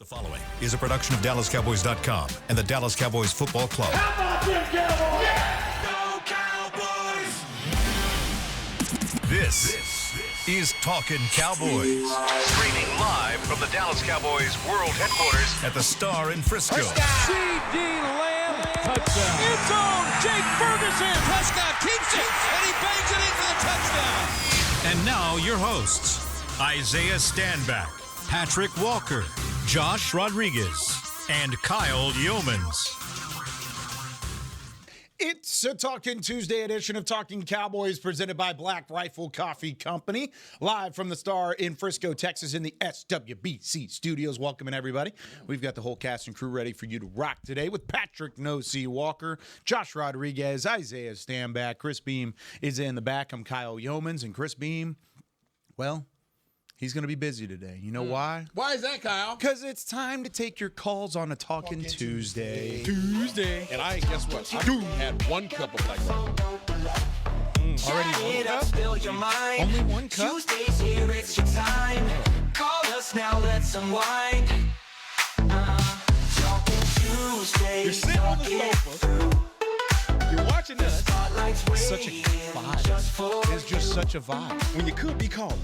following is a production of DallasCowboys.com and the Dallas Cowboys Football Club. How about them Cowboys? Yeah! Go Cowboys! This is Talkin Cowboys. Streaming live from the Dallas Cowboys World Headquarters at the Star in Frisco. C.D. Lamb, touchdown. End zone, Jake Ferguson. Prescott keeps it, and he bangs it in for the touchdown. And now your hosts, Isaiah Stanback, Patrik Walker, Josh Rodriguez, and Kyle Youmans. It's a Talkin Tuesday edition of Talkin Cowboys presented by Black Rifle Coffee Company, live from the Star in Frisco, Texas in the SWBC studios. Welcoming everybody. We've got the whole cast and crew ready for you to rock today with Patrik "No C" Walker, Josh Rodriguez, Isaiah Stanback. Chris Beam is in the back. I'm Kyle Youmans, and Chris Beam, well, he's going to be busy today. You know why? Why is that, Kyle? Because it's time to take your calls on a Talkin Tuesday. And I, guess what? I had one cup of Black Rifle. Already one cup? Only one cup? Tuesdays here, it's your time. Call us now, let's unwind. Talkin Tuesday. You're sitting on the sofa. You're watching us. Such a vibe. It's just such a vibe. When you could be calling.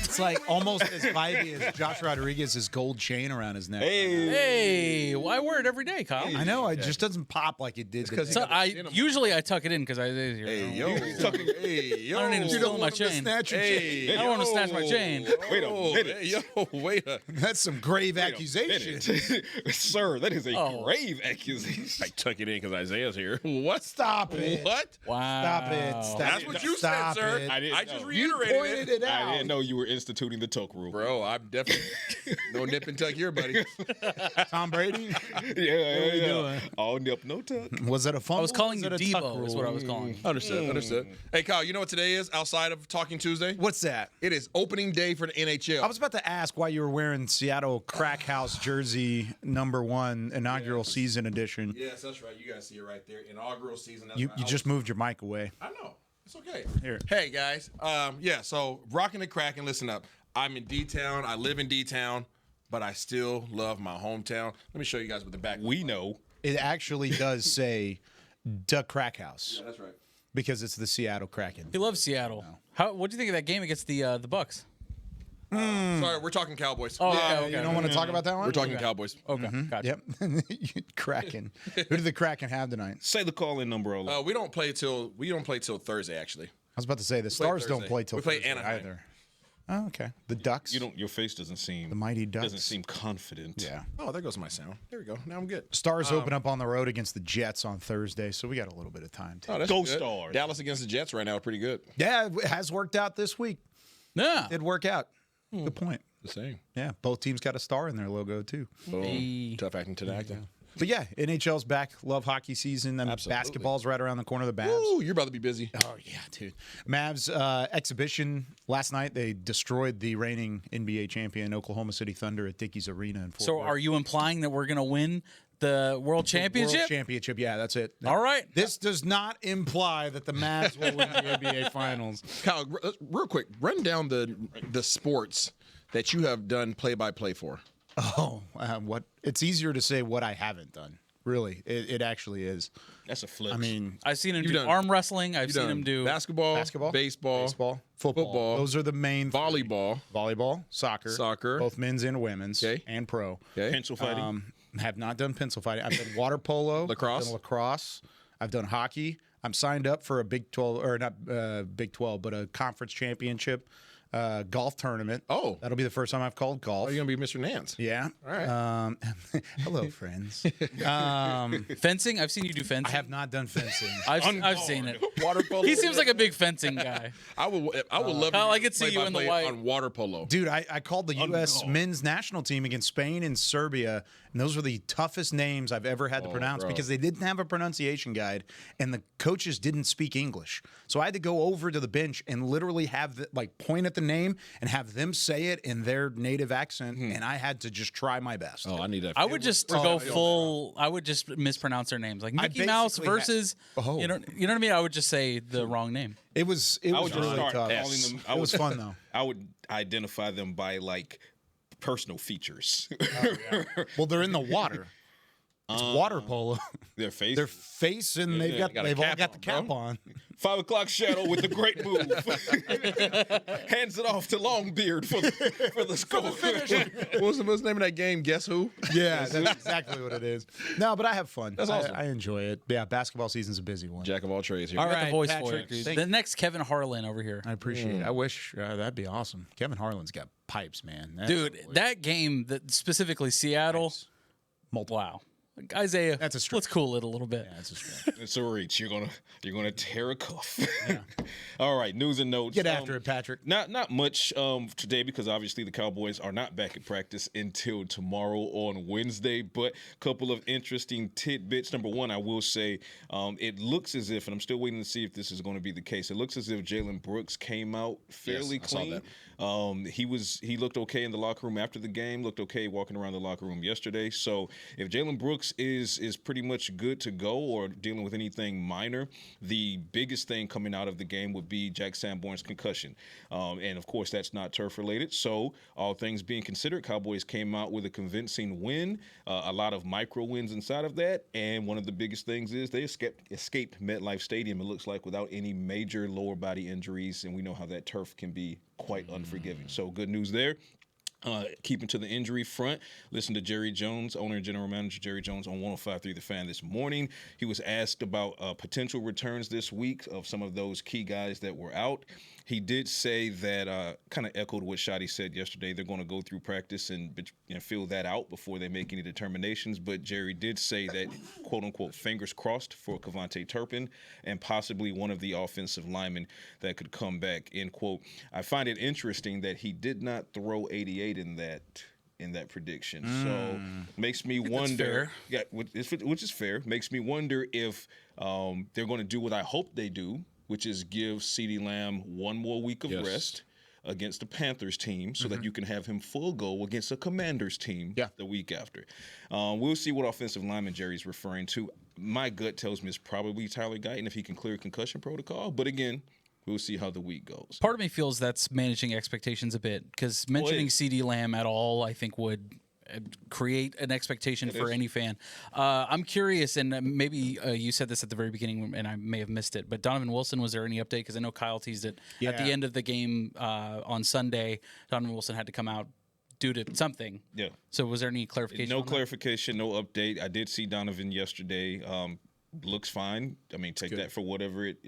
It's like almost as vibey as Josh Rodriguez's gold chain around his neck. Hey, well, I wear it every day, Kyle. I know, it just doesn't pop like it did. Because So usually I tuck it in because I here. Hey, yo. Hey, yo. I don't need to You steal don't my want him to chain. snatch your chain. I don't want to snatch my chain. Wait a minute. Hey, yo, wait a That's some grave accusation. Sir, that is a Oh. grave accusation. I tuck it in because Isaiah's here. What? Stop it. What? Wow. Stop it. Stop That's it. what you Stop said, sir. it. I just You reiterated pointed it out. I didn't know you were instituting the toke rule. Bro, I'm definitely no nip and tuck here, buddy. Tom Brady? Yeah. All nip, no tuck. Was it a fumble? I was calling you Was it a tuck Devo, is rule? what I was calling. Understood. Hey, Kyle, you know what today is outside of Talking Tuesday? What's that? It is opening day for the NHL. I was about to ask why you were wearing Seattle Crack House jersey #1 inaugural season edition. Yes, that's right. You guys see it right there. Inaugural season. That's You right. you just moved your mic away. I know. It's okay. Here. Hey, guys. So rocking the crack and listen up. I'm in D-Town. I live in D-Town, but I still love my hometown. Let me show you guys what the back. We know. It actually does say the Crack House Yeah, that's right. because it's the Seattle Kraken. He loves Seattle. What do you think of that game against the Bucks? Sorry, we're talking Cowboys. Oh, Yeah, okay. You don't want to talk about that one? We're talking Cowboys. Okay, gotcha. Yep. Kraken. Who did the Kraken have tonight? Say the call-in number. Ola. We don't play till Thursday. Actually, I was about to say the Stars don't Thursday. play till We play Thursday Anaheim. either. Oh, okay. The Ducks. Your face doesn't seem. The Mighty Ducks. Doesn't seem confident. Yeah. Oh, there goes my sound. There we go. Now I'm good. Stars open up on the road against the Jets on Thursday, so we got a little bit of time. Oh, that's Go good. Stars. Dallas against the Jets right now, pretty good. Yeah, it has worked out this week. Yeah. It'd work out. Good point. The same. Yeah, both teams got a star in their logo too. Boom. Hey. Tough acting to the acting. But yeah, NHL's back. Love hockey season. And Absolutely. basketball's right around the corner of the Mavs. Ooh, you're about to be busy. Oh yeah, dude. Mavs exhibition last night. They destroyed the reigning NBA champion Oklahoma City Thunder at Dickies Arena in Fort So Worth. are you implying that we're going to win the World Championship? World Championship. Yeah, that's it. All right. This does not imply that the Mavs will win the NBA Finals. Kyle, real quick, run down the sports that you have done play-by-play for. Oh, what? It's easier to say what I haven't done. Really, it actually is. That's a flip. I mean, I've seen him You've do done- arm wrestling. I've You've seen done him do basketball, baseball, football. Those are the main three. volleyball, Soccer, both men's and women's, Okay. and pro. Okay. pencil fighting. Have not done pencil fighting. I've done water polo, Lacrosse? I've done lacrosse. I've done hockey. I'm signed up for a Big 12 or not Big 12, but a conference championship golf tournament. Oh. That'll be the first time I've called golf. Oh, you're gonna be Mr. Nance. Yeah. All right. Hello, friends. fencing. I've seen you do fencing. I have not done fencing. I've seen it. Water polo. He seems like a big fencing guy. I would love. Kyle, to I could see you in the play-by-play white. on water polo. Dude, I called the U.S. men's national team against Spain and Serbia, and those were the toughest names I've ever had to pronounce bro. because they didn't have a pronunciation guide, and the coaches didn't speak English. So I had to go over to the bench and literally have point at the name and have them say it in their native accent, and I had to just try my best. Oh, I need that. I would just go full. I would just mispronounce their names, like Mickey Mouse basically versus. Oh. You know what I mean? I would just say the wrong name. It was I would just really start tough. calling them. It was fun though. I would identify them by like personal features. Well, they're in the water. It's water polo. Their face. Their face, and they've all got the cap on. 5 o'clock shadow with the great move. Hands it off to Longbeard for the score. What's the name of that game? Guess who? Yeah, that's exactly what it is. No, but I have fun. That's awesome. I enjoy it. Yeah, basketball season's a busy one. Jack of all trades here. All right, the voice Patrick, for it. thank The next Kevin Harlan over here. I appreciate it. I wish that'd be awesome. Kevin Harlan's got pipes, man. Dude, that game, specifically Seattle, wow. Isaiah, That's a stretch. let's cool it a little bit. Yeah, that's a stretch. It's a reach. You're gonna tear a cuff. All right, news and notes. Get after it, Patrick. Not much today because obviously the Cowboys are not back at practice until tomorrow on Wednesday. But a couple of interesting tidbits. Number one, I will say it looks as if, and I'm still waiting to see if this is going to be the case. It looks as if Jalen Brooks came out fairly clean. He looked okay in the locker room after the game. Looked okay walking around the locker room yesterday. So if Jalen Brooks is pretty much good to go or dealing with anything minor, the biggest thing coming out of the game would be Jack Sanborn's concussion. And, of course, that's not turf-related. So all things being considered, Cowboys came out with a convincing win, a lot of micro wins inside of that. And one of the biggest things is they escaped MetLife Stadium, it looks like, without any major lower body injuries. And we know how that turf can be quite unforgiving. So good news there. Keeping to the injury front, listen to Jerry Jones, owner and general manager Jerry Jones on 105.3 The Fan this morning. He was asked about potential returns this week of some of those key guys that were out. He did say that, kind of echoed what Shotty said yesterday. They're going to go through practice and fill that out before they make any determinations. But Jerry did say that, quote unquote, fingers crossed for Kevontae Turpin and possibly one of the offensive linemen that could come back, end quote. I find it interesting that he did not throw 88 in that prediction. So makes me wonder. Yeah, which is fair. Makes me wonder if they're going to do what I hope they do, which is give CeeDee Lamb one more week of rest against the Panthers team so that you can have him full go against a Commanders team the week after. We'll see what offensive lineman Jerry's referring to. My gut tells me it's probably Tyler Guyton if he can clear concussion protocol. But again, we'll see how the week goes. Part of me feels that's managing expectations a bit because mentioning CeeDee Lamb at all, I think, would create an expectation for any fan. I'm curious, and maybe you said this at the very beginning, and I may have missed it, but Donovan Wilson, was there any update? Because I know Kyle teased it. At the end of the game on Sunday, Donovan Wilson had to come out due to something. Yeah. So was there any clarification? No clarification, no update. I did see Donovan yesterday. Looks fine. I mean, take that for whatever it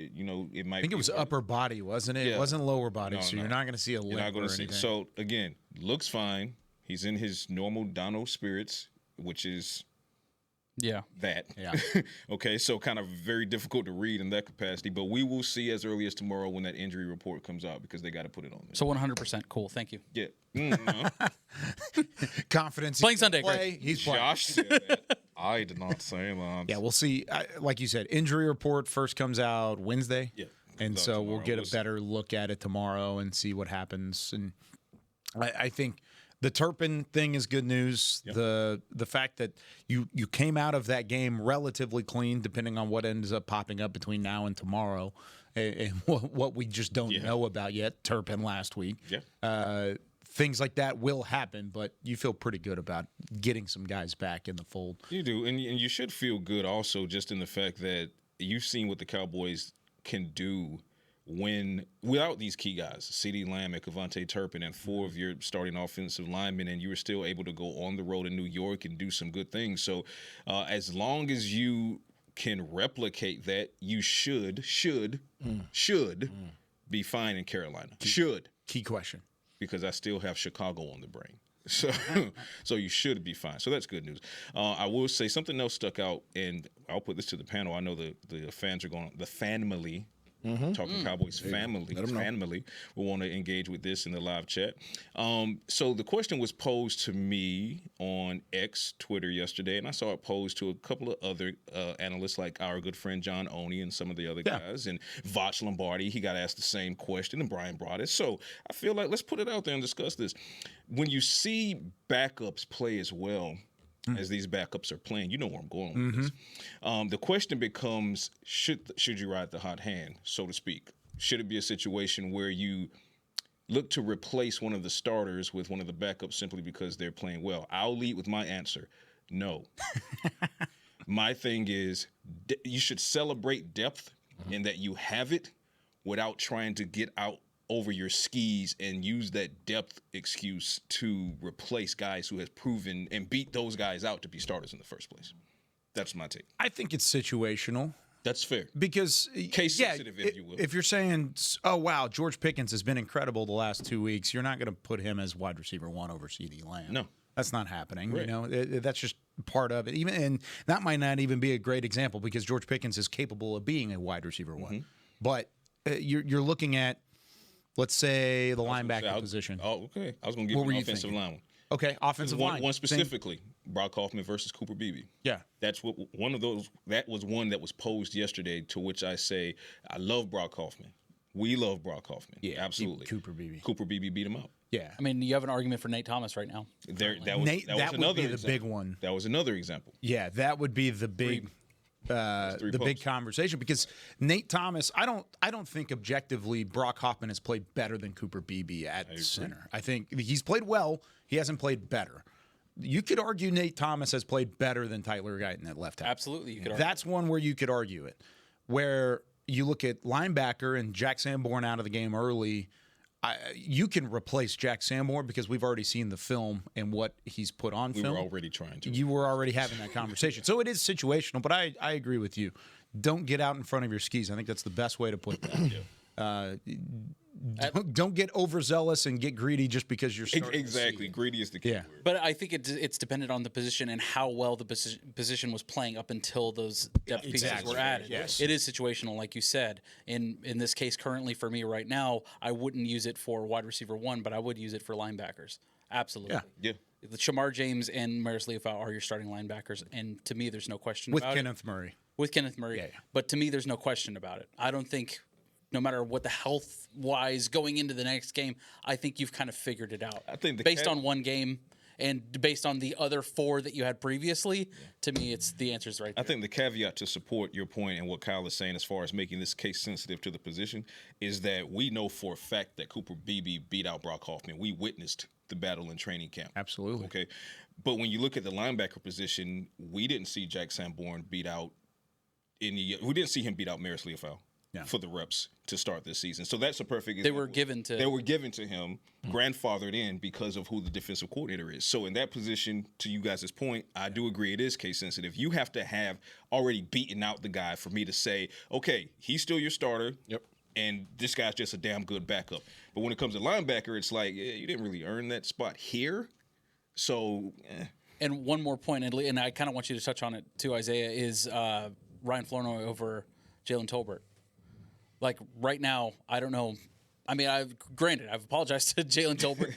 might. I think it was upper body, wasn't it? Yeah. It wasn't lower body, No, so no. you're not going to see a limp You're not going or to see. anything. So again, looks fine. He's in his normal Dono spirits, which is that. Yeah. Okay, so kind of very difficult to read in that capacity, but we will see as early as tomorrow when that injury report comes out because they got to put it on there. So 100% cool. Thank you. Yeah. Confidence. Playing Sunday, play. great. He's playing. Josh said that. I did not say that. Yeah, we'll see. Like you said, injury report first comes out Wednesday. Yeah. And Comes out so tomorrow. we'll get a We'll see. better look at it tomorrow and see what happens. And I think the Turpin thing is good news. Yep. The fact that you came out of that game relatively clean, depending on what ends up popping up between now and tomorrow, and what we just don't know about yet. Turpin last week. Yeah. Things like that will happen, but you feel pretty good about getting some guys back in the fold. You do, and you should feel good also just in the fact that you've seen what the Cowboys can do when without these key guys, CeeDee Lamb and Kevontae Turpin and four of your starting offensive linemen, and you were still able to go on the road in New York and do some good things. So as long as you can replicate that, you should be fine in Carolina. Key question. Because I still have Chicago on the brain. So you should be fine. So that's good news. I will say something else stuck out, and I'll put this to the panel. I know the fans are going, the family, Talking Cowboys family will want to engage with this in the live chat. So the question was posed to me on X, Twitter yesterday, and I saw it posed to a couple of other analysts like our good friend John Oney and some of the other guys, and Voch Lombardi. He got asked the same question, and Brian brought it. So I feel like let's put it out there and discuss this. When you see backups play as well as these backups are playing, you know where I'm going with this. The question becomes, should you ride the hot hand, so to speak? Should it be a situation where you look to replace one of the starters with one of the backups simply because they're playing well? I'll lead with my answer. No. My thing is you should celebrate depth in that you have it without trying to get out over your skis and use that depth excuse to replace guys who has proven and beat those guys out to be starters in the first place. That's my take. I think it's situational. That's fair. Because Case sensitive, if you will. If you're saying, oh wow, George Pickens has been incredible the last 2 weeks, you're not going to put him as wide receiver 1 over CD Lamb. No. That's not happening. Right. You know, that's just part of it. And that might not even be a great example because George Pickens is capable of being a wide receiver 1. But you're looking at, let's say, the linebacker position. Oh, okay. I was going to give you an offensive line one. Okay, offensive line. One specifically, Brock Hoffman versus Cooper Beebe. Yeah. That's what one of those. That was one that was posed yesterday. To which I say, I love Brock Hoffman. We love Brock Hoffman. Yeah, absolutely. Cooper Beebe. Cooper Beebe beat him out. Yeah. I mean, you have an argument for Nate Thomas right now. That was would another be the example. big one. That was another example. Yeah, that would be the big. Big conversation because Nate Thomas, I don't think objectively Brock Hoffman has played better than Cooper Beebe at center. I think he's played well. He hasn't played better. You could argue Nate Thomas has played better than Tyler Guyton at left tackle. Absolutely, you could argue. That's one where you could argue it. Where you look at linebacker and Jack Sanborn out of the game early, you can replace Jack Sanborn because we've already seen the film and what he's put on film. We were already trying to. You were already having that conversation. So it is situational, but I agree with you. Don't get out in front of your skis. I think that's the best way to put that. Don't get overzealous and get greedy just because you're starting exactly. Greedy is the key word. But I think it's dependent on the position and how well the position was playing up until those depth pieces were added. Yes. It is situational, like you said. In this case, currently for me right now, I wouldn't use it for wide receiver 1, but I would use it for linebackers. Absolutely. Yeah. The Shamar James and Maris Leofau are your starting linebackers, and to me, there's no question with about Kenneth Murray. With Kenneth Murray. Yeah. But to me, there's no question about it. I don't think, no matter what the health-wise going into the next game, I think you've kind of figured it out. I think based on one game and based on the other 4 that you had previously, to me, it's the answer's right there. I think the caveat to support your point and what Kyle is saying as far as making this case sensitive to the position is that we know for a fact that Cooper Beebe beat out Brock Hoffman. We witnessed the battle in training camp. Absolutely. Okay. But when you look at the linebacker position, we didn't see Jack Sanborn beat out we didn't see him beat out Maris Leofau. For the reps to start this season. So that's a perfect example. They were given to him, grandfathered in because of who the defensive coordinator is. So in that position, to you guys' point, I do agree it is case sensitive. You have to have already beaten out the guy for me to say, okay, he's still your starter. Yep. And this guy's just a damn good backup. But when it comes to linebacker, it's like, you didn't really earn that spot here. So, And one more point, and I kind of want you to touch on it too, Isaiah, is Ryan Flournoy over Jalen Tolbert. Like right now, I don't know. I mean, I've apologized to Jalen Tolbert,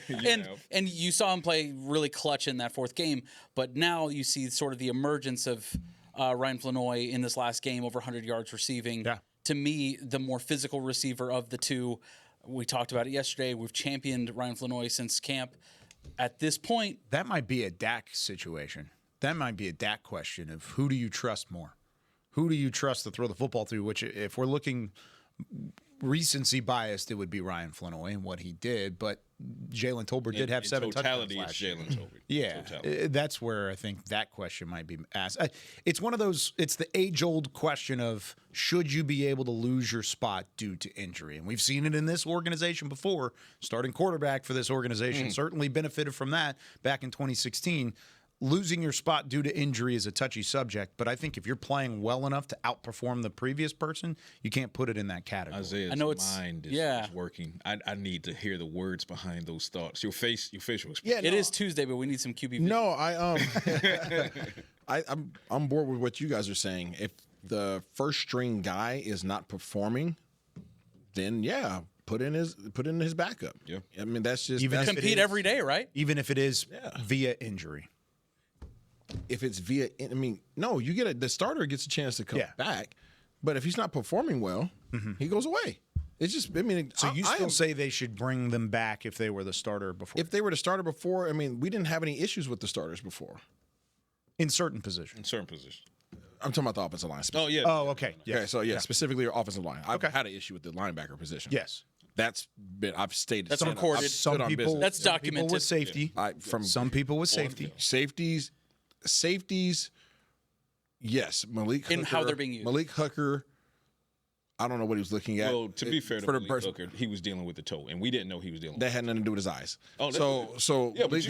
and you saw him play really clutch in that 4th game. But now you see sort of the emergence of Ryan Flournoy in this last game, over 100 yards receiving. Yeah. To me, the more physical receiver of the two. We talked about it yesterday. We've championed Ryan Flournoy since camp. At this point, that might be a Dak situation. That might be a Dak question of who do you trust more? Who do you trust to throw the football to? Which, if we're looking recency biased, it would be Ryan Flournoy and what he did, but Jalen Tolbert did have 7 touchdowns last year. Jalen Tolbert. Yeah, that's where I think that question might be asked. It's one of those, it's the age-old question of should you be able to lose your spot due to injury? And we've seen it in this organization before. Starting quarterback for this organization certainly benefited from that back in 2016. Losing your spot due to injury is a touchy subject, but I think if you're playing well enough to outperform the previous person, you can't put it in that category. Isaiah's mind is working. I need to hear the words behind those thoughts. Your facial expression. Yeah, it is Tuesday, but we need some QB. No, I'm on board with what you guys are saying. If the first string guy is not performing, then put in his backup. Yeah, I mean that's just even compete every day, right? Even if it is via injury. If it's via, no, the starter gets a chance to come back, but if he's not performing well, he goes away. It's just, so you still say they should bring them back if they were the starter before? If they were the starter before, we didn't have any issues with the starters before. In certain positions. I'm talking about the offensive line. Oh, yeah. Oh, okay. Yeah. Okay, so specifically your offensive line. I've had an issue with the linebacker position. Yes. I've stated. That's I've recorded. stood on business. That's some documented. people with safety. Some people with safety. Safeties. Yes, Malik Hooker. In how they're being used. Malik Hooker. I don't know what he was looking at. Well, to be fair to Malik Hooker, he was dealing with the toe, and we didn't know he was dealing with that had nothing to do with his eyes. Oh, So I mean,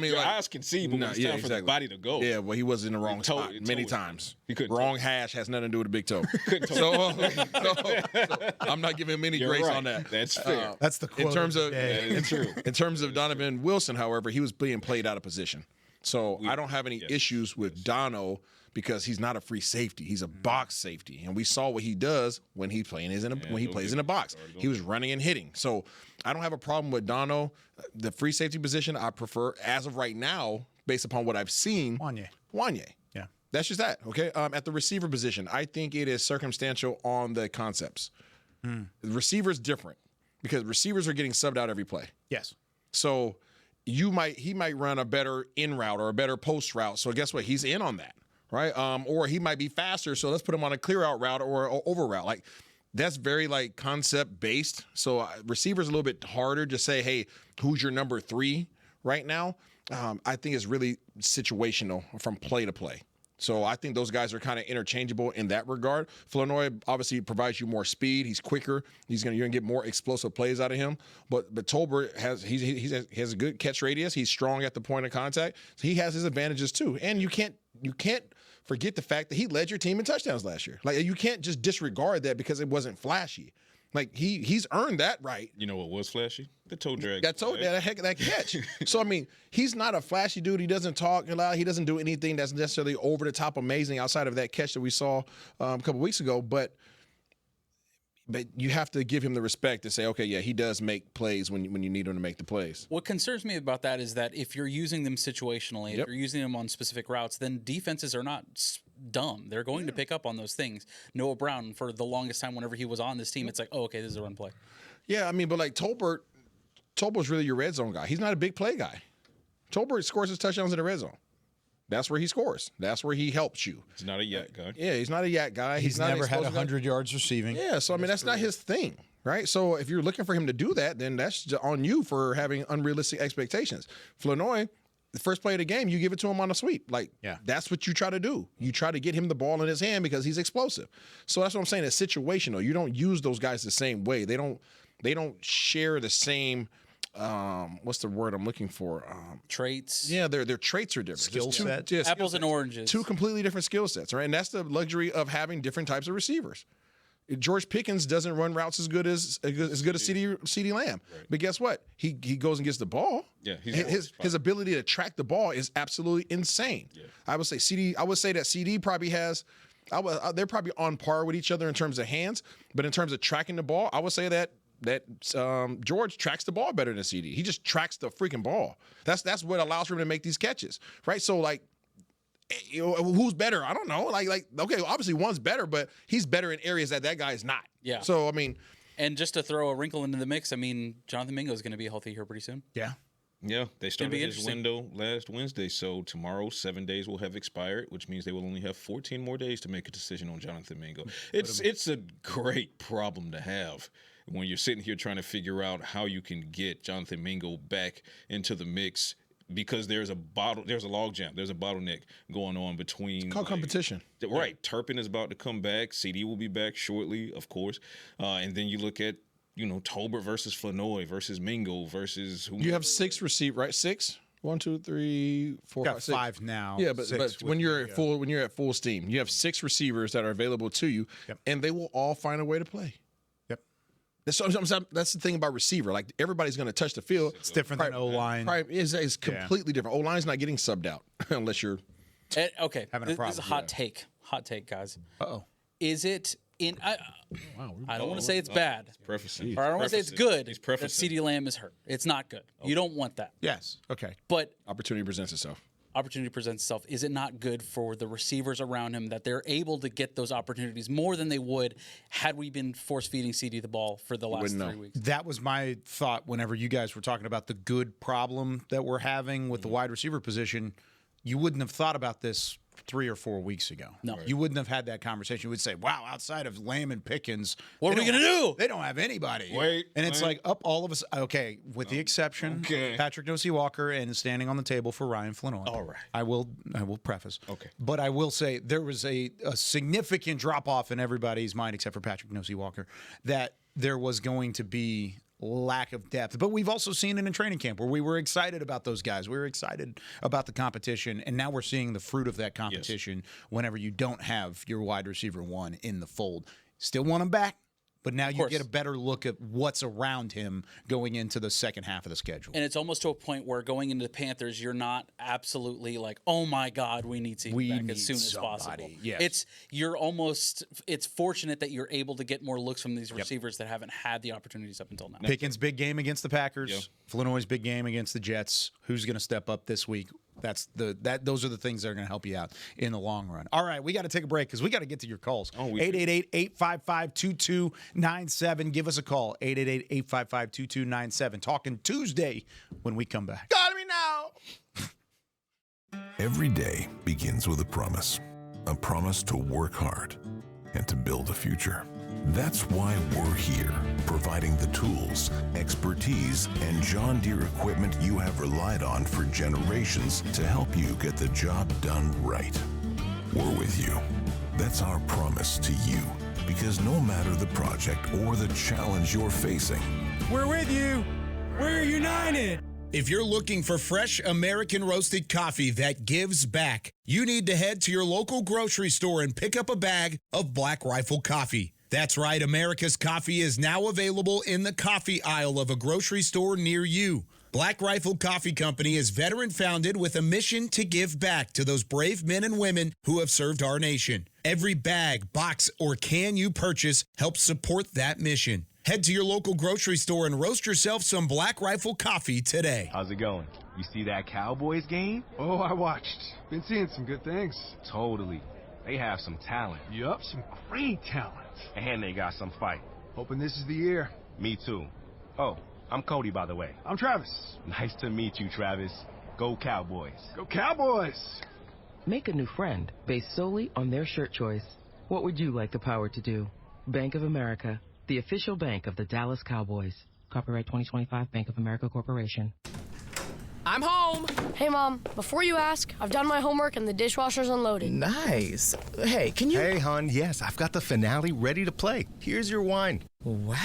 your like, eyes can see, but when it's time for the body to go. Yeah, well, he was in the wrong spot many times. Wrong hash has nothing to do with the big toe. so I'm not giving him any grace on that. That's fair. That's the quote. In terms of Donovan Wilson, however, he was being played out of position. So I don't have any issues with Dono because he's not a free safety. He's a box safety. And we saw what he does when he plays in a box. He was running and hitting. So I don't have a problem with Dono. The free safety position I prefer, as of right now, based upon what I've seen, Wanye. Yeah. That's just that, okay? At the receiver position, I think it is circumstantial on the concepts. The receiver's different because receivers are getting subbed out every play. Yes. So he might run a better in route or a better post route. So guess what? He's in on that. Right, or he might be faster, so let's put him on a clear out route or over route. Like that's very like concept based. So receivers a little bit harder to say, hey, who's your number 3 right now? I think it's really situational from play to play. So I think those guys are kind of interchangeable in that regard. Flournoy obviously provides you more speed. He's quicker. You're gonna get more explosive plays out of him. But Tolbert has a good catch radius. He's strong at the point of contact. So he has his advantages too. And you can't forget the fact that he led your team in touchdowns last year. Like you can't just disregard that because it wasn't flashy. Like he's earned that right. You know what was flashy? The toe drag. That catch. So I mean, he's not a flashy dude. He doesn't talk a lot. He doesn't do anything that's necessarily over the top amazing outside of that catch that we saw a couple weeks ago. But you have to give him the respect to say, okay, yeah, he does make plays when you need him to make the plays. What concerns me about that is that if you're using them situationally, if you're using them on specific routes, then defenses are not dumb. They're going to pick up on those things. Noah Brown, for the longest time, whenever he was on this team, it's like, oh, okay, this is a run play. Yeah, I mean, but like Tolbert's really your red zone guy. He's not a big play guy. Tolbert scores his touchdowns in the red zone. That's where he scores. That's where he helps you. He's not a yak guy. Yeah, he's not a yak guy. He's not never had 100 yards receiving. Yeah, so I mean, that's not his thing, right? So if you're looking for him to do that, then that's on you for having unrealistic expectations. Flournoy, the first play of the game, you give it to him on a sweep. Like, that's what you try to do. You try to get him the ball in his hand because he's explosive. So that's what I'm saying. It's situational. You don't use those guys the same way. They don't share the same. What's the word I'm looking for? Traits. Yeah, their traits are different. Skill set. Apples and oranges. Two completely different skill sets, right? And that's the luxury of having different types of receivers. George Pickens doesn't run routes as good as CeeDee Lamb, right. But guess what? He goes and gets the ball. Yeah, his ability to track the ball is absolutely insane. Yeah. I would say that CD probably has. They're probably on par with each other in terms of hands, but in terms of tracking the ball, I would say that George tracks the ball better than CD. He just tracks the freaking ball. That's what allows for him to make these catches, right? So like, who's better? I don't know. Like okay, obviously one's better, but he's better in areas that guy is not. Yeah. So I mean, and just to throw a wrinkle into the mix, I mean, Jonathan Mingo is going to be healthy here pretty soon. Yeah. Yeah, they started his window last Wednesday, so tomorrow 7 days will have expired, which means they will only have 14 more days to make a decision on Jonathan Mingo. It's a great problem to have when you're sitting here trying to figure out how you can get Jonathan Mingo back into the mix because there's a logjam, there's a bottleneck going on between. It's called competition. Right, Turpin is about to come back. CD will be back shortly, of course, and then you look at. Tolbert versus Flournoy versus Mingo versus whomever. You have 6 receive, right? 6? 1, 2, 3, 4, got 5, 6. 5 now. Yeah, but when you're at full steam, you have 6 receivers that are available to you, and they will all find a way to play. Yep. That's the thing about receiver. Like everybody's going to touch the field. It's different than O-line. It's completely different. O-line's not getting subbed out unless you're okay. Having a problem. This is a hot take. Hot take, guys. Uh-oh. Is it in? I don't want to say it's bad. Or I don't want to say it's good. That CeeDee Lamb is hurt. It's not good. Okay. You don't want that. Yes. Okay. But opportunity presents itself. Is it not good for the receivers around him that they're able to get those opportunities more than they would had we been force feeding CD the ball for the last 3 weeks? That was my thought whenever you guys were talking about the good problem that we're having with the wide receiver position. You wouldn't have thought about this 3 or 4 weeks ago. No. You wouldn't have had that conversation. You would say, wow, outside of Lamb and Pickens, What are we going to do? they don't have anybody. Wait, it's like up all of us. Okay, with the exception, Patrik Walker and standing on the table for Ryan Flanoy. All right. I will preface. Okay. But I will say there was a significant drop-off in everybody's mind, except for Patrik Walker, that there was going to be lack of depth. But we've also seen it in training camp where we were excited about those guys. We were excited about the competition, and now we're seeing the fruit of that competition whenever you don't have your wide receiver one in the fold. Still want him back, but now you get a better look at what's around him going into the second half of the schedule. And it's almost to a point where going into the Panthers, you're not absolutely like, oh my God, we need CD back as soon as possible. Yes. It's fortunate that you're able to get more looks from these receivers that haven't had the opportunities up until now. Pickens' big game against the Packers. Flanoy's big game against the Jets. Who's going to step up this week? Those are the things that are going to help you out in the long run. All right, we got to take a break because we got to get to your calls. 888-855-2297. Give us a call. 888-855-2297. Talkin Tuesday when we come back. Call me now. Every day begins with a promise to work hard and to build a future. That's why we're here, providing the tools, expertise, and John Deere equipment you have relied on for generations to help you get the job done right. We're with you. That's our promise to you, because no matter the project or the challenge you're facing, We're with you. We're united. If you're looking for fresh American roasted coffee that gives back, you need to head to your local grocery store and pick up a bag of Black Rifle coffee. That's right, America's coffee is now available in the coffee aisle of a grocery store near you. Black Rifle Coffee Company is veteran-founded with a mission to give back to those brave men and women who have served our nation. Every bag, box, or can you purchase helps support that mission. Head to your local grocery store and roast yourself some Black Rifle coffee today. How's it going? You see that Cowboys game? Oh, I watched. Been seeing some good things. Totally. They have some talent. Yup, some great talent. And they got some fight. Hoping this is the year. Me too. Oh, I'm Cody, by the way. I'm Travis. Nice to meet you, Travis. Go Cowboys. Go Cowboys! Make a new friend based solely on their shirt choice. What would you like the power to do? Bank of America, the official bank of the Dallas Cowboys. Copyright 2025 Bank of America Corporation. I'm home. Hey, Mom, before you ask, I've done my homework and the dishwasher's unloaded. Nice. Hey, can you... Hey, hon, yes, I've got the finale ready to play. Here's your wine. Wow.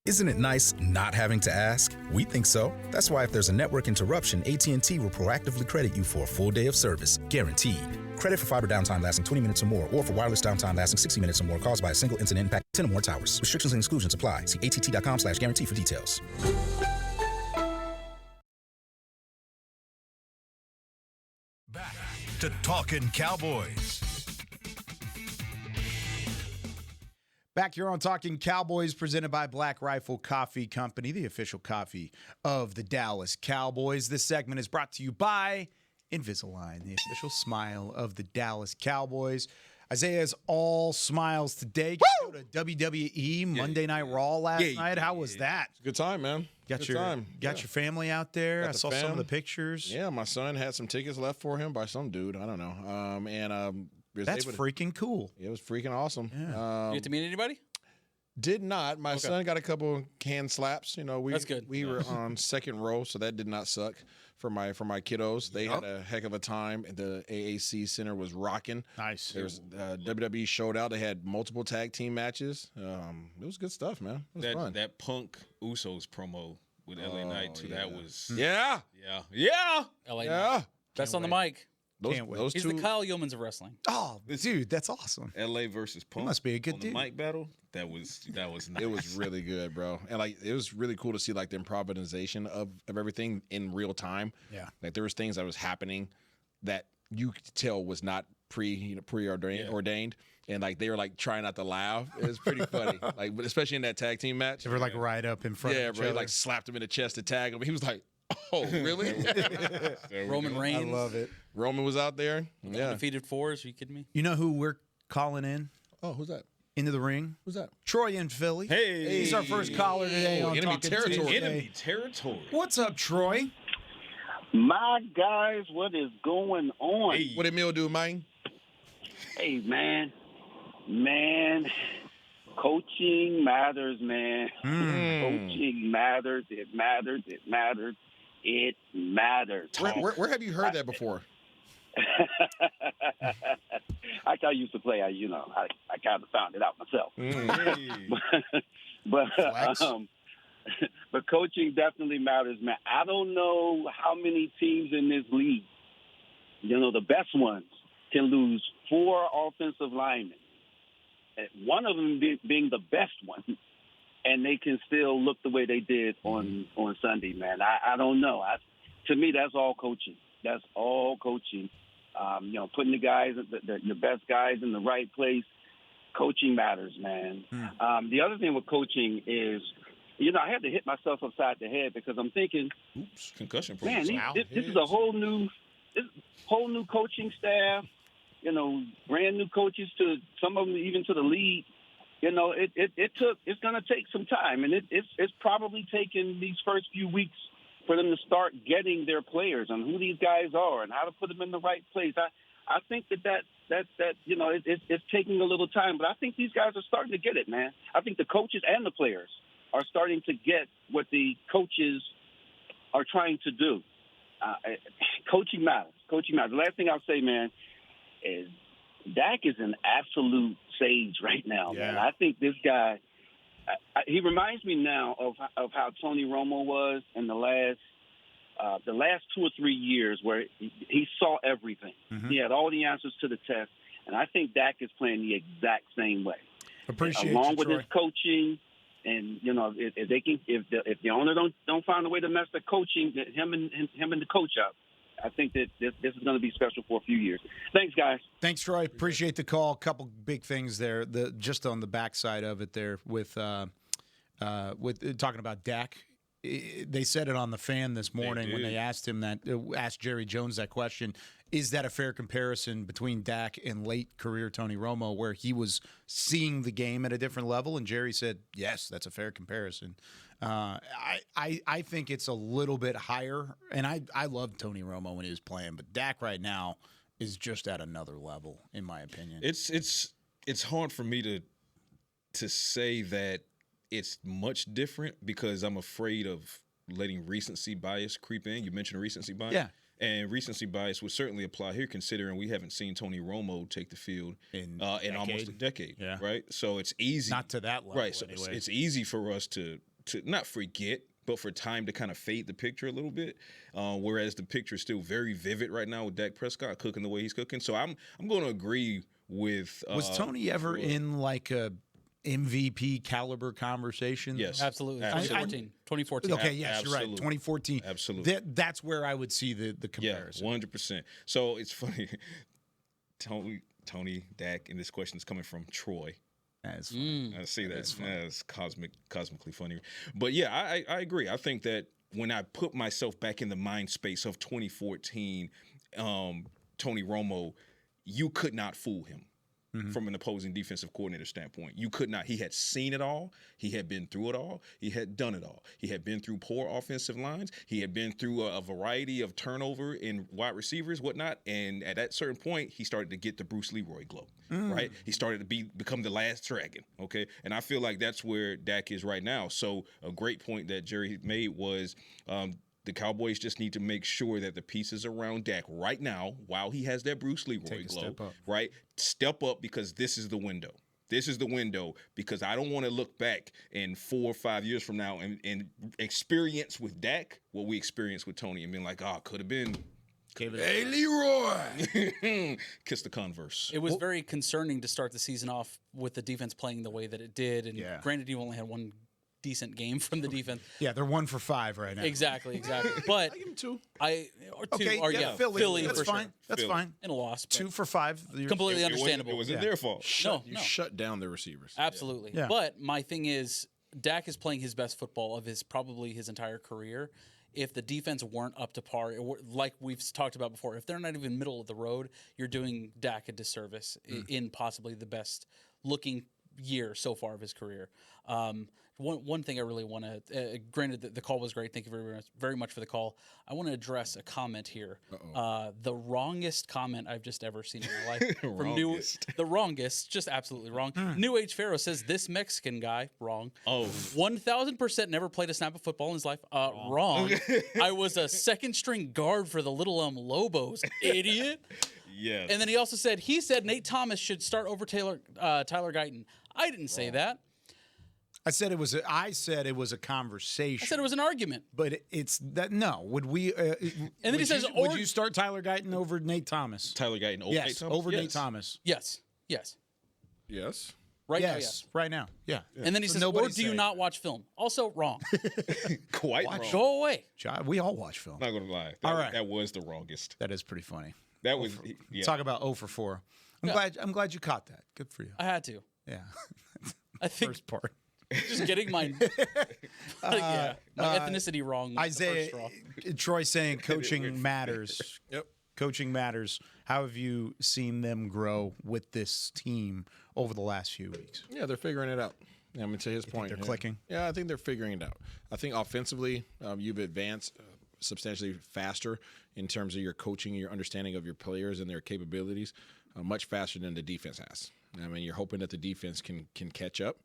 Isn't it nice not having to ask? We think so. That's why if there's a network interruption, AT&T will proactively credit you for a full day of service, guaranteed. Credit for fiber downtime lasting 20 minutes or more, or for wireless downtime lasting 60 minutes or more caused by a single incident impact 10 or more towers. Restrictions and exclusions apply. See att.com/guarantee for details. Back to Talkin Cowboys. Back here on Talking Cowboys, presented by Black Rifle Coffee Company, the official coffee of the Dallas Cowboys. This segment is brought to you by Invisalign, the official smile of the Dallas Cowboys. Isaiah's all smiles today. Go to WWE Monday Night Raw last night. How was that? It's a good time, man. Got your family out there. I saw some of the pictures. Yeah, my son had some tickets left for him by some dude. I don't know. That's freaking cool. It was freaking awesome. Yeah. You get to meet anybody? Did not. My son got a couple hand slaps. You know, That's good. We were on second row, so that did not suck for my kiddos. They had a heck of a time. The AAC Center was rocking. Nice. There was WWE showed out. They had multiple tag team matches. It was good stuff, man. It was fun. That Punk Usos promo with LA Knight too. That was yeah. LA Knight. Best on the mic. Those He's two. the Kyle Youmans of wrestling. Oh, dude, that's awesome. LA versus Punk. He must be a good on dude. The mic battle. That was nice. It was really good, bro. And it was really cool to see the improvisation of everything in real time. Yeah. There was things that was happening that you could tell was not preordained. And they were trying not to laugh. It was pretty funny. But especially in that tag team match. They were right up in front of each other. He slapped him in the chest to tag him. He was like, oh, really? Roman Reigns. I love it. Roman was out there. Yeah. Undefeated fours. Are you kidding me? You know who we're calling in? Oh, who's that? Into the ring. Who's that? Troy in Philly. Hey. He's our first caller today on Enemy Talkin territory. Tuesday. Enemy territory. What's up, Troy? My guys, what is going on? What did Mill do, man? Hey, man, coaching matters, man. Coaching matters. It matters. It matters. It matters. Where have you heard that before? I used to play. I kind of found it out myself. But coaching definitely matters, man. I don't know how many teams in this league, the best ones, can lose 4 offensive linemen. One of them being the best one, and they can still look the way they did on Sunday, man. I don't know. To me, that's all coaching. That's all coaching. Putting the guys, the best guys in the right place. Coaching matters, man. The other thing with coaching is, I had to hit myself upside the head because I'm thinking, oops, concussion. Man, this is a whole new coaching staff. Brand new coaches, to some of them even to the league. It's going to take some time, and it's probably taken these first few weeks for them to start getting their players and who these guys are and how to put them in the right place. I think that it's taking a little time, but I think these guys are starting to get it, man. I think the coaches and the players are starting to get what the coaches are trying to do. Coaching matters. Coaching matters. The last thing I'll say, man, is Dak is an absolute sage right now, man. I think this guy, he reminds me now of how Tony Romo was in the last 2 or 3 years, where he saw everything. He had all the answers to the test, and I think Dak is playing the exact same way. Along with his coaching, and if the owner don't find a way to mess the coaching, him and the coach up, I think that this is going to be special for a few years. Thanks, guys. Thanks, Troy. Appreciate the call. A couple big things there. Just on the backside of it there with talking about Dak. They said it on the Fan this morning when they asked Jerry Jones that question. Is that a fair comparison between Dak and late career Tony Romo, where he was seeing the game at a different level? And Jerry said, yes, that's a fair comparison. I think it's a little bit higher, and I loved Tony Romo when he was playing, but Dak right now is just at another level, in my opinion. It's hard for me to say that it's much different because I'm afraid of letting recency bias creep in. You mentioned recency bias. Yeah. And recency bias would certainly apply here, considering we haven't seen Tony Romo take the field in almost a decade, right? So it's easy. Not to that level, right? So anyway. it's easy for us to not forget, but for time to kind of fade the picture a little bit. Whereas the picture is still very vivid right now with Dak Prescott cooking the way he's cooking. So I'm going to agree with. Was Tony ever in like a MVP caliber conversation? Yes, absolutely. 2014. Okay, yes, you're right. 2014. Absolutely. That's where I would see the comparison. Yeah, 100%. So it's funny. Tony, Dak, and this question is coming from Troy. That's funny. I see that. That's cosmically funny. But yeah, I agree. I think that when I put myself back in the mind space of 2014, Tony Romo, you could not fool him. From an opposing defensive coordinator standpoint. You could not. He had seen it all. He had been through it all. He had done it all. He had been through poor offensive lines. He had been through a variety of turnover in wide receivers, whatnot. And at that certain point, he started to get the Bruce Leroy glow, right? He started to become the last dragon, okay? And I feel like that's where Dak is right now. So a great point that Jerry made was the Cowboys just need to make sure that the pieces around Dak right now, while he has that Bruce Leroy glow, right, step up, because this is the window. This is the window, because I don't want to look back in 4 or 5 years from now and experience with Dak what we experienced with Tony and being like, could have been. Hey, Leroy! Kiss the Converse. It was very concerning to start the season off with the defense playing the way that it did. And granted, you only had one decent game from the defense. Yeah, they're 1 for 5 right now. Exactly. But I give them 2. Philly that's for fine. Sure. That's fine. And a loss. 2 for 5. Completely understandable. It wasn't their fault. You shut down their receivers. Absolutely. Yeah. But my thing is, Dak is playing his best football of probably his entire career. If the defense weren't up to par, like we've talked about before, if they're not even middle of the road, you're doing Dak a disservice in possibly the best looking year so far of his career. One thing I really want to, granted the call was great. Thank you very much for the call. I want to address a comment here. The wrongest comment I've just ever seen in my life. The wrongest, just absolutely wrong. New Age Pharaoh says this Mexican guy, wrong. 1,000% never played a snap of football in his life. Wrong. I was a second string guard for the Little Lobos, idiot. Yes. And then he said Nate Thomas should start over Tyler Guyton. I didn't say that. I said it was a conversation. I said it was an argument. But it's that no. Would we? And then he says, would you start Tyler Guyton over Nate Thomas? Tyler Guyton over Nate Thomas? Over Nate Thomas. Yes. Right now, yes. Right now. Yeah. And then he says, or do you not watch film? Also wrong. Quite wrong. Go away. We all watch film. Not gonna lie. All right. That was the wrongest. That is pretty funny. That was Talk about 0 for 4. I'm glad you caught that. Good for you. I had to. Yeah. I think first part. Just getting my ethnicity wrong. Isaiah, Troy saying coaching matters. Yep. Coaching matters. How have you seen them grow with this team over the last few weeks? Yeah, they're figuring it out. I mean, to his point, they're clicking. Yeah, I think they're figuring it out. I think offensively, you've advanced substantially faster in terms of your coaching, your understanding of your players and their capabilities, much faster than the defense has. I mean, you're hoping that the defense can catch up.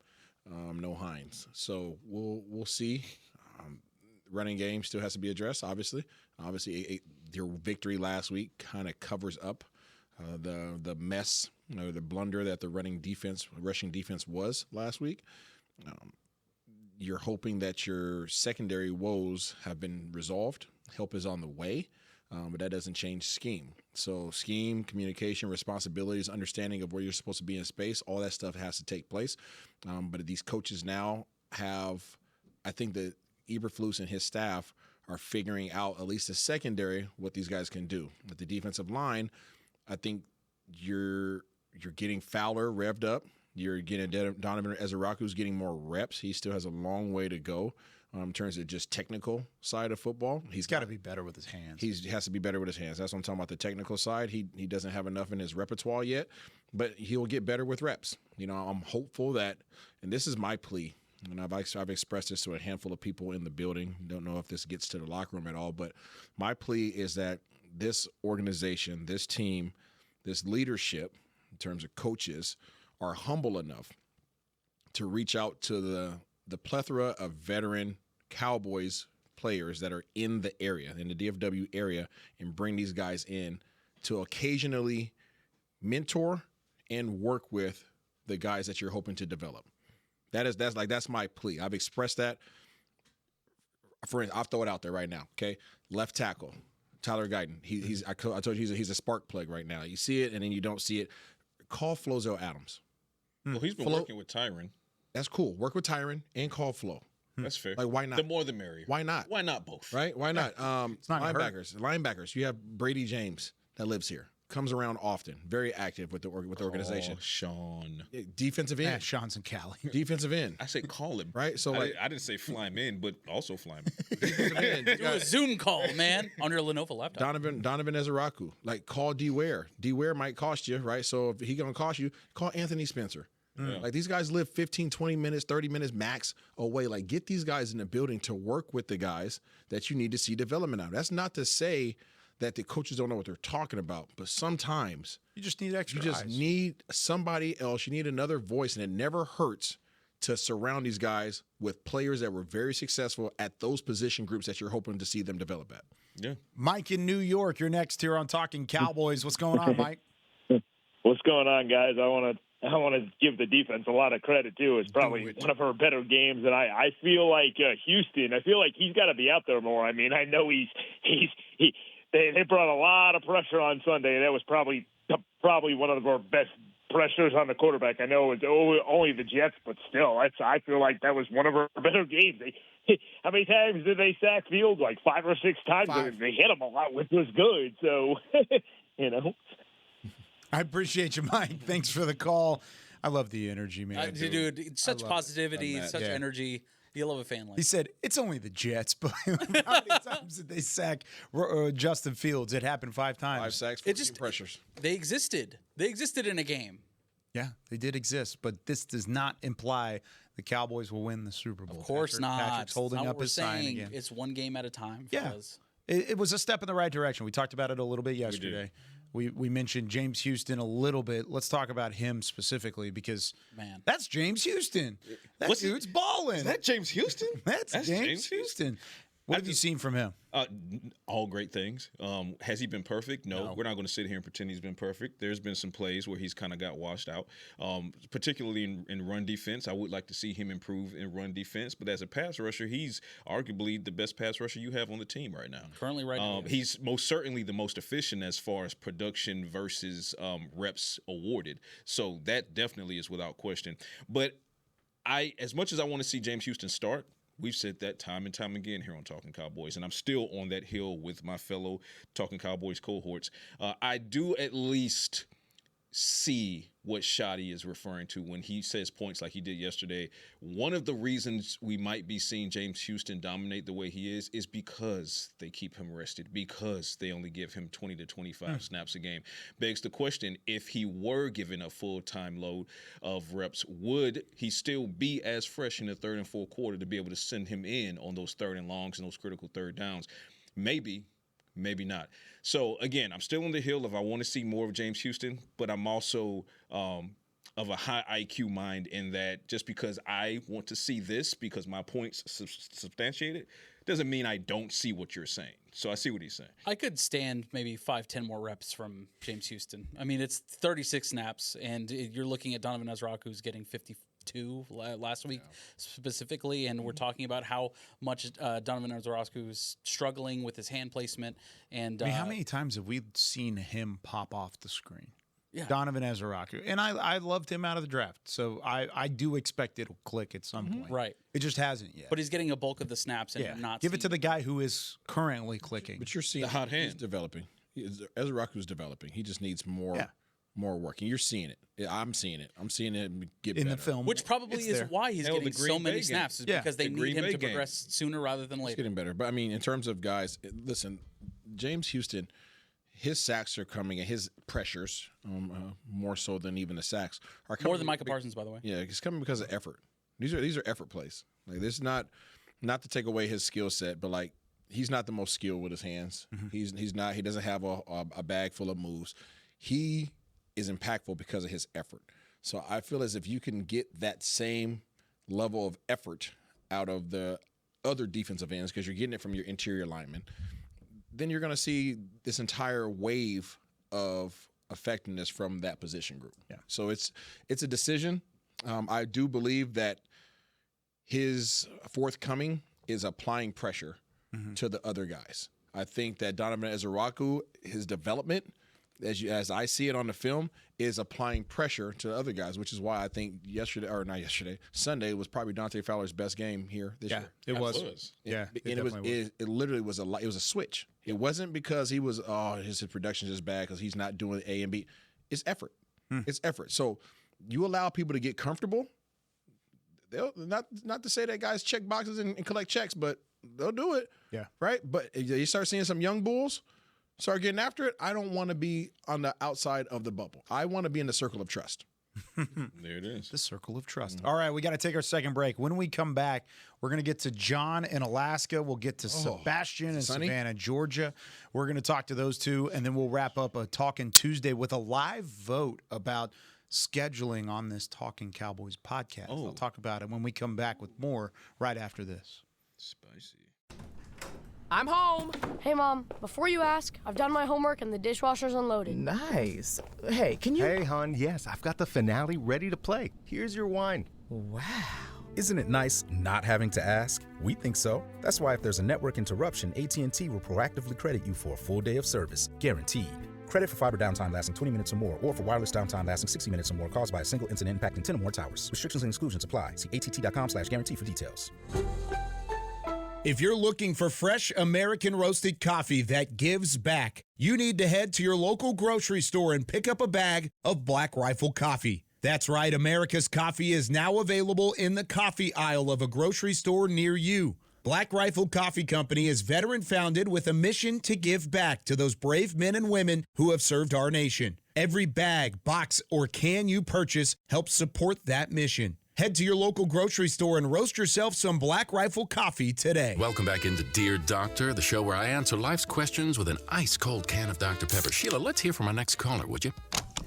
No Hines. So we'll see. Running game still has to be addressed, obviously. Their victory last week kind of covers up the mess, the blunder that the rushing defense was last week. You're hoping that your secondary woes have been resolved. Help is on the way, but that doesn't change scheme. So scheme, communication, responsibilities, understanding of where you're supposed to be in space, all that stuff has to take place. But these coaches now have, I think that Eberflus and his staff are figuring out, at least the secondary, what these guys can do. With the defensive line, I think you're getting Fowler revved up. You're getting Donovan Ezeraku's getting more reps. He still has a long way to go in terms of just technical side of football. He's got to be better with his hands. He has to be better with his hands. That's what I'm talking about, the technical side. He doesn't have enough in his repertoire yet, but he'll get better with reps. I'm hopeful that, and this is my plea, and I've expressed this to a handful of people in the building. Don't know if this gets to the locker room at all, but my plea is that this organization, this team, this leadership, in terms of coaches, are humble enough to reach out to the plethora of veteran Cowboys players that are in the area, in the DFW area, and bring these guys in to occasionally mentor and work with the guys that you're hoping to develop. That's my plea. I've expressed that. For instance, I'll throw it out there right now. Okay, left tackle, Tyler Guyton. I told you he's a spark plug right now. You see it and then you don't see it. Call Flozo Adams. Well, he's been working with Tyron. That's cool. Work with Tyron and call Flo. That's fair. Like, why not? The more the merrier. Why not? Why not both? Right? Why not? It's not Linebackers. You have Brady James that lives here. Comes around often. Very active with the organization. Sean. Defensive end. Sean's and Cali. Defensive end. I say call him. Right? So I didn't say fly him in, but also fly him. Defensive end. Do a Zoom call, man, on your Lenovo laptop. Donovan Ezeraku. Like, call D Ware. D Ware might cost you, right? So if he's going to cost you, call Anthony Spencer. Yeah. Like, these guys live 15, 20 minutes, 30 minutes max away. Like, get these guys in the building to work with the guys that you need to see development out. That's not to say that the coaches don't know what they're talking about, but sometimes you just need extra You just eyes. need somebody else. You need another voice, and it never hurts to surround these guys with players that were very successful at those position groups that you're hoping to see them develop at. Yeah. Mike in New York, you're next here on Talking Cowboys. What's going on, Mike? What's going on, guys? I want to give the defense a lot of credit too. It's probably one of our better games, and I feel like Houston. I feel like he's got to be out there more. I mean, I know they brought a lot of pressure on Sunday. That was probably one of our best pressures on the quarterback. I know it was only the Jets, but still, I feel like that was one of our better games. How many times did they sack Fields? Like 5 or 6 times. They hit him a lot, which was good. So, I appreciate you, Mike. Thanks for the call. I love the energy, man. Dude, such positivity, such energy. You love a fan like He said, it's only the Jets, but how many times did they sack Justin Fields? It happened 5 times. 5 sacks, 14 pressures. They existed. They existed in a game. Yeah, they did exist, but this does not imply the Cowboys will win the Super Bowl. Of course not. Patrick's holding Not up what his we're sign saying. again. It's one game at a time. Yeah. fellas. It was a step in the right direction. We talked about it a little bit yesterday. We mentioned James Houston a little bit. Let's talk about him specifically because that's James Houston. That dude's balling. Is that James Houston? That's James Houston. What have you seen from him? All great things. Has he been perfect? No. We're not going to sit here and pretend he's been perfect. There's been some plays where he's kind of got washed out, particularly in run defense. I would like to see him improve in run defense. But as a pass rusher, he's arguably the best pass rusher you have on the team right now. Currently right now. He's most certainly the most efficient as far as production versus reps awarded. So that definitely is without question. But as much as I want to see James Houston start, we've said that time and time again here on Talkin Cowboys, and I'm still on that hill with my fellow Talkin Cowboys cohorts. I do at least see what Shotty is referring to when he says points like he did yesterday. One of the reasons we might be seeing James Houston dominate the way he is because they keep him rested, because they only give him 20 to 25 snaps a game. Begs the question, if he were given a full-time load of reps, would he still be as fresh in the third and fourth quarter to be able to send him in on those third and longs and those critical third downs? Maybe not. So, again, I'm still on the hill of I want to see more of James Houston, but I'm also of a high IQ mind in that just because I want to see this because my points substantiate it, doesn't mean I don't see what you're saying. So I see what he's saying. I could stand maybe 5-10 more reps from James Houston. I mean, it's 36 snaps, and you're looking at Donovan Ezra, who's getting 52 last week specifically, and we're talking about how much Donovan Ezra is struggling with his hand placement. And I mean, how many times have we seen him pop off the screen? Yeah. Donovan Ezra. And I loved him out of the draft, so I do expect it'll click at some point. Right. It just hasn't yet. But he's getting a bulk of the snaps and not give it to the guy who is currently clicking. But you're seeing the hot hand. He's developing. Ezra is developing. He just needs more work. And you're seeing it. I'm seeing it. I'm seeing it get in better. the film. Which probably is why he's getting so many snaps, is because they need him to progress sooner rather than later. It's getting better. But, I mean, in terms of guys, listen, James Houston, his sacks are coming and his pressures, more so than even the sacks, are coming. More than Micah Parsons, by the way. Yeah, it's coming because of effort. These are effort plays. Like, this is not to take away his skill set, but, like, he's not the most skilled with his hands. He's not. He doesn't have a bag full of moves. He is impactful because of his effort. So I feel as if you can get that same level of effort out of the other defensive ends because you're getting it from your interior linemen, then you're going to see this entire wave of effectiveness from that position group. Yeah. So it's a decision. I do believe that his forthcoming is applying pressure to the other guys. I think that Donovan Ezra, his development, as I see it on the film, is applying pressure to the other guys, which is why I think Sunday was probably Dante Fowler's best game here this year. It was. Yeah, it literally was it was a switch. It wasn't because he was his production is just bad because he's not doing A and B. It's effort. It's effort. So you allow people to get comfortable. They'll not to say that guys check boxes and collect checks, but they'll do it. Yeah. Right. But you start seeing some young bulls start getting after it. I don't want to be on the outside of the bubble. I want to be in the circle of trust. There it is. The circle of trust. All right, we got to take our second break. When we come back, we're going to get to John in Alaska. We'll get to Sebastian in Savannah, Georgia. We're going to talk to those two, and then we'll wrap up a Talkin Tuesday with a live vote about scheduling on this Talkin Cowboys podcast. I'll talk about it when we come back with more right after this. Spicy. I'm home. Hey, Mom. Before you ask, I've done my homework and the dishwasher's unloaded. Nice. Hey, can you... Hey, hon, yes, I've got the finale ready to play. Here's your wine. Wow. Isn't it nice not having to ask? We think so. That's why if there's a network interruption, AT&T will proactively credit you for a full day of service, guaranteed. Credit for fiber downtime lasting 20 minutes or more, or for wireless downtime lasting 60 minutes or more caused by a single incident impacting 10 or more towers. Restrictions and exclusions apply. See att.com/guarantee for details. If you're looking for fresh American roasted coffee that gives back, you need to head to your local grocery store and pick up a bag of Black Rifle coffee. That's right, America's coffee is now available in the coffee aisle of a grocery store near you. Black Rifle Coffee Company is veteran-founded with a mission to give back to those brave men and women who have served our nation. Every bag, box, or can you purchase helps support that mission. Head to your local grocery store and roast yourself some Black Rifle coffee today. Welcome back into Dear Doctor, the show where I answer life's questions with an ice-cold can of Dr. Pepper. Sheila, let's hear from our next caller, would you?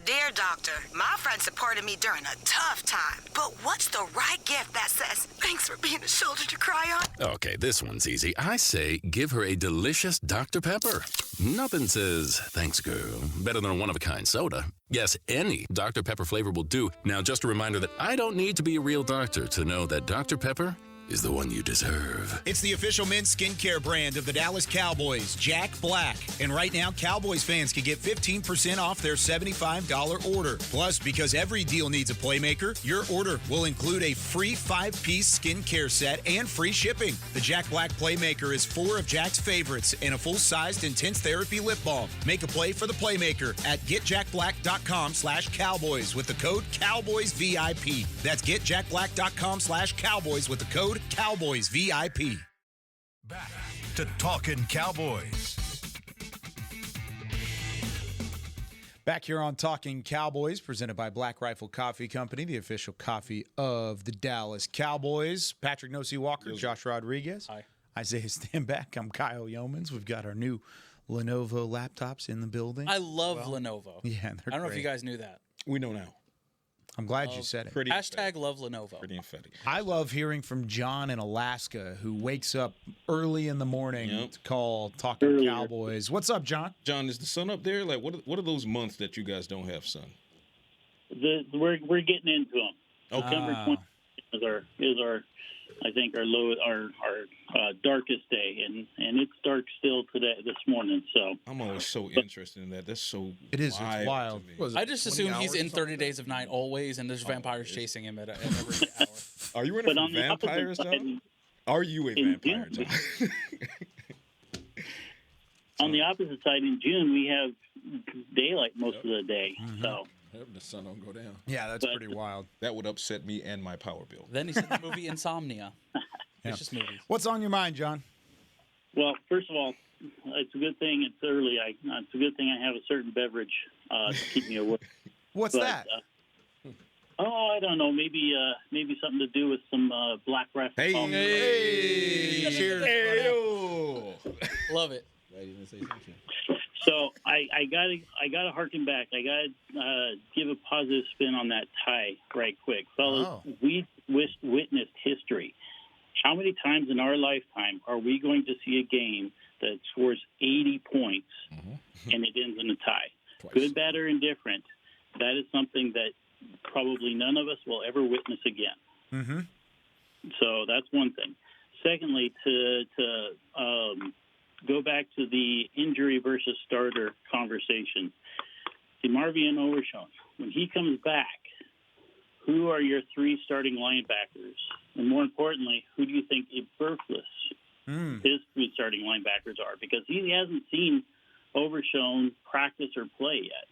Dear Doctor, my friend supported me during a tough time, but what's the right gift that says, thanks for being a shoulder to cry on? Okay, this one's easy. I say give her a delicious Dr. Pepper. Nothing says, thanks, girl, better than a one-of-a-kind soda. Yes, any Dr. Pepper flavor will do. Now, just a reminder that I don't need to be a real doctor to know that Dr. Pepper is the one you deserve. It's the official men's skincare brand of the Dallas Cowboys, Jack Black. And right now, Cowboys fans can get 15% off their $75 order. Plus, because every deal needs a playmaker, your order will include a free 5-piece skincare set and free shipping. The Jack Black Playmaker is 4 of Jack's favorites and a full-sized intense therapy lip balm. Make a play for the playmaker at getjackblack.com/Cowboys with the code CowboysVIP. That's getjackblack.com/Cowboys with the code Cowboys VIP. Back to Talkin' Cowboys. Back here on Talking Cowboys, presented by Black Rifle Coffee Company, the official coffee of the Dallas Cowboys. Patrik Walker, Josh Rodriguez. Hi. Isaiah Stanback. I'm Kyle Youmans. We've got our new Lenovo laptops in the building. I love Lenovo. Yeah, they're I don't know if great. you guys knew that. We know now. I'm glad you said it. Hashtag love Lenovo. Pretty emphatic. I love hearing from John in Alaska, who wakes up early in the morning to call Talking Cowboys. What's up, John? John, is the sun up there? Like, what are those months that you guys don't have sun? We're getting into them. Okay. September 20th is our I think our darkest day, and it's dark still this morning. So I'm always so interested in that. That's so it is. It's wild. I just assume he's in 30 Days of Night always, and there's vampires chasing him at every hour. Are you in it for vampires, John? Are you a vampire, John? On the opposite side, in June we have daylight most of the day. So. The sun don't go down. Yeah, that's pretty wild. That would upset me and my power bill. Then he said the movie Insomnia. It's just movies. What's on your mind, John? Well, first of all, it's a good thing it's early. It's a good thing I have a certain beverage to keep me awake. What's that? I don't know. Maybe something to do with some Black Rifle. Hey, cheers! Love it. So I gotta harken back. I gotta give a positive spin on that tie right quick, fellas. We witnessed history. How many times in our lifetime are we going to see a game that scores 80 points and it ends in a tie? Twice. Good, bad, or indifferent. That is something that probably none of us will ever witness again. Mm-hmm. So that's one thing. Secondly, to go back to the injury versus starter conversation. DeMarvion Overshown, when he comes back, who are your 3 starting linebackers? And more importantly, who do you think his 3 starting linebackers are? Because he hasn't seen Overshown practice or play yet.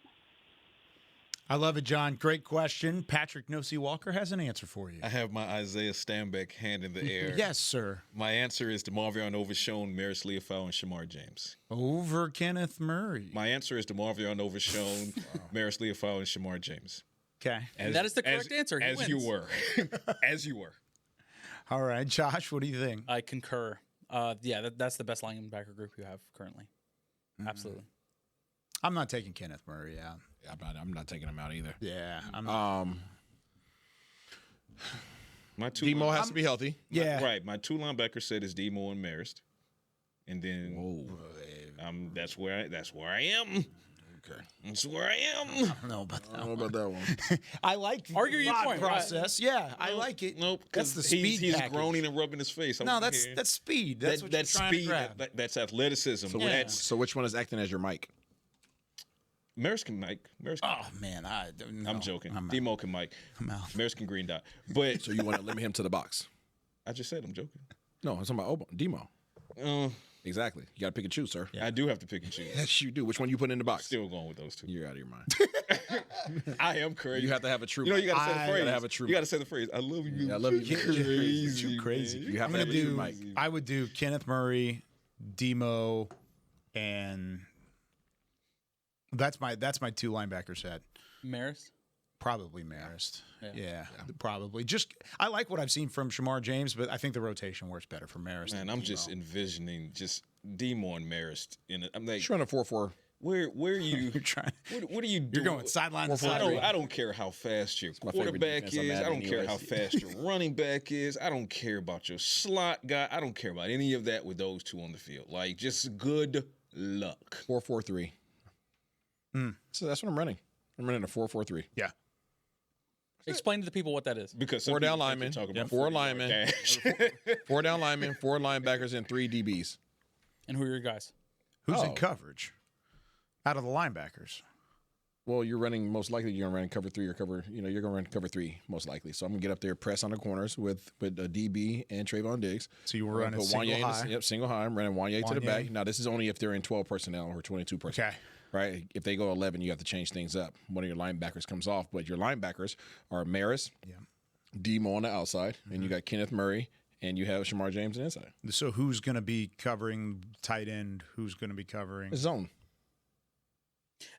I love it, John. Great question. Patrik Walker has an answer for you. I have my Isaiah Stanback hand in the air. Yes, sir. My answer is DeMarvion Overshown, Maris Leofau, and Shamar James. Over Kenneth Murray. My answer is DeMarvion Overshown, Maris Leofau, and Shamar James. Okay. That is the correct answer. He wins. You were. As you were. All right. Josh, what do you think? I concur. That's the best linebacker group you have currently. Absolutely. I'm not taking Kenneth Murray out. Yeah, I'm not taking him out either. Yeah. I'm not. Demo has to be healthy. Yeah. Right. My 2 linebacker set is Demo and Marist. And then that's where I am. Okay. That's where I am. I don't know about that one. I like the Argue your point, process. right? Yeah, I like it. Nope. That's the speed He's package. groaning and rubbing his face. No, that's speed. That's what you're trying to grab. That's athleticism. So which one is acting as your mic? Maris can mic. Oh man, I'm joking. Demo can mic. I'm out. Maris can green dot. But so you want to limit him to the box? I just said I'm joking. No, I'm talking about Demo. Exactly. You got to pick and choose, sir. Yeah. I do have to pick and choose. Yes, you do. Which one you put in the box? Still going with those two. You're out of your mind. I am crazy. You have to have a true. You know, you got to say the phrase. You got to have a true. You got to say the phrase. I love you. I love you. Crazy. You crazy. You have to have a true mic. I would do Kenneth Murray, Demo, and that's my 2 linebacker set. Marist? Probably Marist. Yeah, probably. Just I like what I've seen from Shamar James, but I think the rotation works better for Marist. Man, I'm just envisioning just Demo and Marist in it. I'm like, trying a 4-4. Where are you? You're trying. What are you doing? You're going sideline to sideline. I don't care how fast your quarterback is. I don't care how fast your running back is. I don't care about your slot guy. I don't care about any of that with those two on the field. Like, just good luck. 4-4-3. So that's what I'm running. I'm running a 4-4-3. Yeah. Explain to the people what that is. Because 4 down linemen, 4 linemen, 4 down linemen, 4 linebackers, and 3 DBs. And who are your guys? Who's in coverage out of the linebackers? Well, you're running most likely you're going to run cover 3 or cover. You're going to run cover 3 most likely. So I'm going to get up there, press on the corners with a DB and Trayvon Diggs. So you were running single high. Single high. I'm running Wanye to the back. Now this is only if they're in 12 personnel or 22 personnel. Okay. Right? If they go 11, you have to change things up. One of your linebackers comes off, but your linebackers are Maris, Demo on the outside, and you got Kenneth Murray, and you have Shamar James on the inside. So who's going to be covering tight end? Who's going to be covering zone?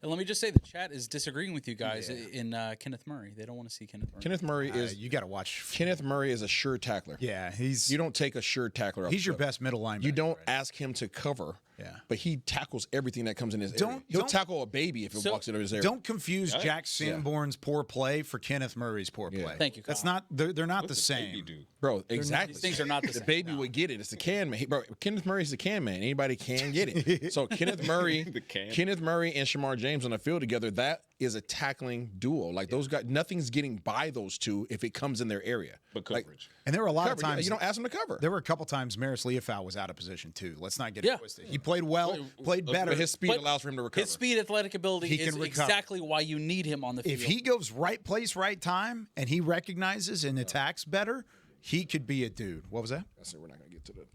And let me just say, the chat is disagreeing with you guys in Kenneth Murray. They don't want to see Kenneth Murray. Kenneth Murray is you got to watch. Kenneth Murray is a sure tackler. Yeah, you don't take a sure tackler. He's your best middle linebacker. You don't ask him to cover. Yeah, but he tackles everything that comes in his area. He'll tackle a baby if it walks into his area. Don't confuse Jack Sanborn's poor play for Kenneth Murray's poor play. Thank you, Kyle. That's not. They're not the same. Bro, exactly. These things are not the same. The baby would get it. It's the can man. Bro, Kenneth Murray's the can man. Anybody can get it. So Kenneth Murray and Shamar James on the field together, that is a tackling duo. Like those guys, nothing's getting by those two if it comes in their area. But coverage. And there were a lot of times you don't ask them to cover. There were a couple times Maris Leofau was out of position too. Let's not get it twisted. He played well, played better. But his speed allows for him to recover. His speed, athletic ability is exactly why you need him on the field. If he goes right place, right time, and he recognizes and attacks better, he could be a dude. What was that? I said we're not going to get to the.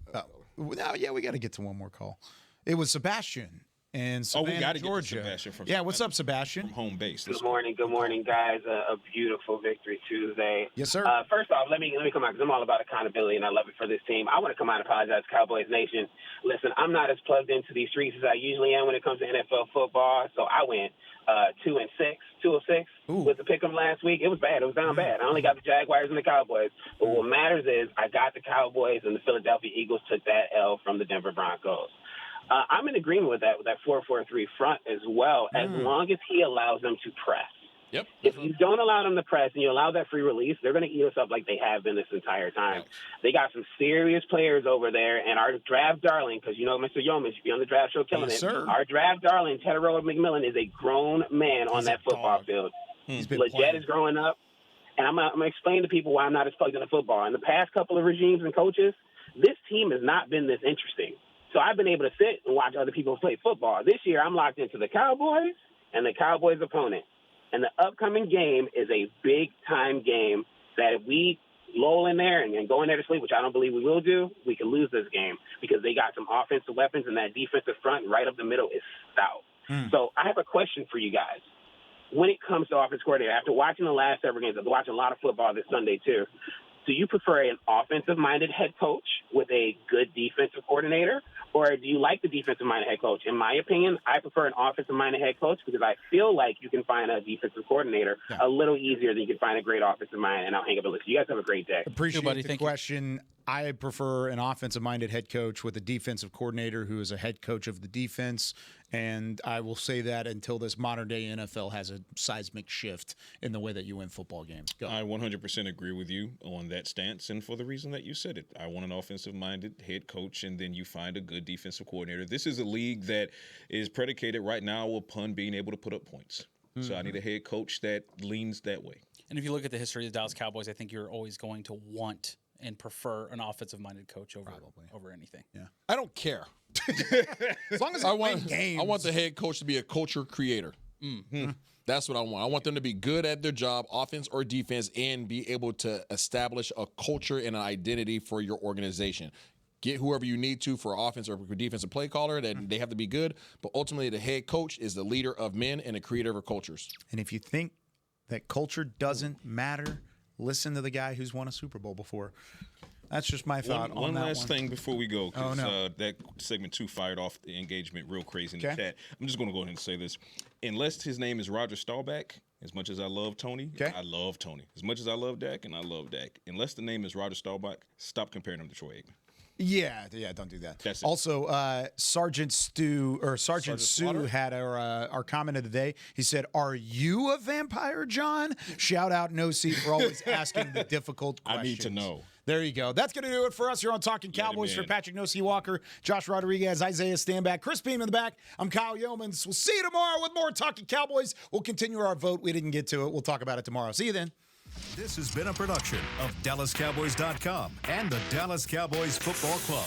We got to get to one more call. It was Sebastian in Savannah, we got to Georgia. Get to Sebastian from what's up, Sebastian? From home base. Good morning, guys. A beautiful victory Tuesday. Yes, sir. First off, let me come out because I'm all about accountability and I love it for this team. I want to come out and apologize to Cowboys Nation. Listen, I'm not as plugged into these streets as I usually am when it comes to NFL football, so I went 2-6 with the pick'em last week. It was bad. It was down bad. I only got the Jaguars and the Cowboys. But what matters is I got the Cowboys and the Philadelphia Eagles took that L from the Denver Broncos. I'm in agreement with that 4-4-3 front as well, as long as he allows them to press. Yep. If you don't allow them to press and you allow that free release, they're going to eat us up like they have been this entire time. They got some serious players over there, and our draft darling, because you know Mr. Youmans should be on the draft show killing it. Sir. Our draft darling, Tedero McMillan, is a grown man on that football field. Legit is growing up, and I'm going to explain to people why I'm not as plugged into football. In the past couple of regimes and coaches, this team has not been this interesting. So I've been able to sit and watch other people play football. This year, I'm locked into the Cowboys and the Cowboys' opponent. And the upcoming game is a big-time game that if we lull in there and go in there to sleep, which I don't believe we will do, we can lose this game because they got some offensive weapons and that defensive front right up the middle is stout. So I have a question for you guys. When it comes to offense coordinator, after watching the last several games, I've watched a lot of football this Sunday too, do you prefer an offensive-minded head coach with a good defensive coordinator, or do you like the defensive-minded head coach? In my opinion, I prefer an offensive-minded head coach because I feel like you can find a defensive coordinator a little easier than you can find a great offensive mind, and I'll hang up a list. You guys have a great day. Appreciate the question. I prefer an offensive-minded head coach with a defensive coordinator who is a head coach of the defense, and I will say that until this modern-day NFL has a seismic shift in the way that you win football games. Go. I 100% agree with you on that stance, and for the reason that you said it. I want an offensive-minded head coach, and then you find a good defensive coordinator. This is a league that is predicated right now upon being able to put up points. So I need a head coach that leans that way. And if you look at the history of the Dallas Cowboys, I think you're always going to want and prefer an offensive-minded coach over anything. Yeah, I don't care. As long as I want the head coach to be a culture creator. That's what I want. I want them to be good at their job, offense or defense, and be able to establish a culture and an identity for your organization. get whoever you need to for offense or for defensive play caller. That they have to be good, but ultimately the head coach is the leader of men and the creator of cultures. And if you think that culture doesn't matter, listen to the guy who's won a Super Bowl before. That's just my thought on that one. One last thing before we go, because no. that segment 2 fired off the engagement real crazy in the chat. I'm just going to go ahead and say this. Unless his name is Roger Staubach, as much as I love Tony, I love Tony. As much as I love Dak, and I love Dak. Unless the name is Roger Staubach, stop comparing him to Troy Aikman. Yeah, don't do that. That's it. Also, Sergeant Sue had our comment of the day. He said, "Are you a vampire, John?" Shout out No Seat for always asking the difficult questions. I need to know. There you go. That's going to do it for us here on Talkin Cowboys. For Patrik No Seat Walker, Josh Rodriguez, Isaiah Stanback, Chris Beam in the back. I'm Kyle Youmans. We'll see you tomorrow with more Talkin Cowboys. We'll continue our vote. We didn't get to it. We'll talk about it tomorrow. See you then. This has been a production of DallasCowboys.com and the Dallas Cowboys Football Club.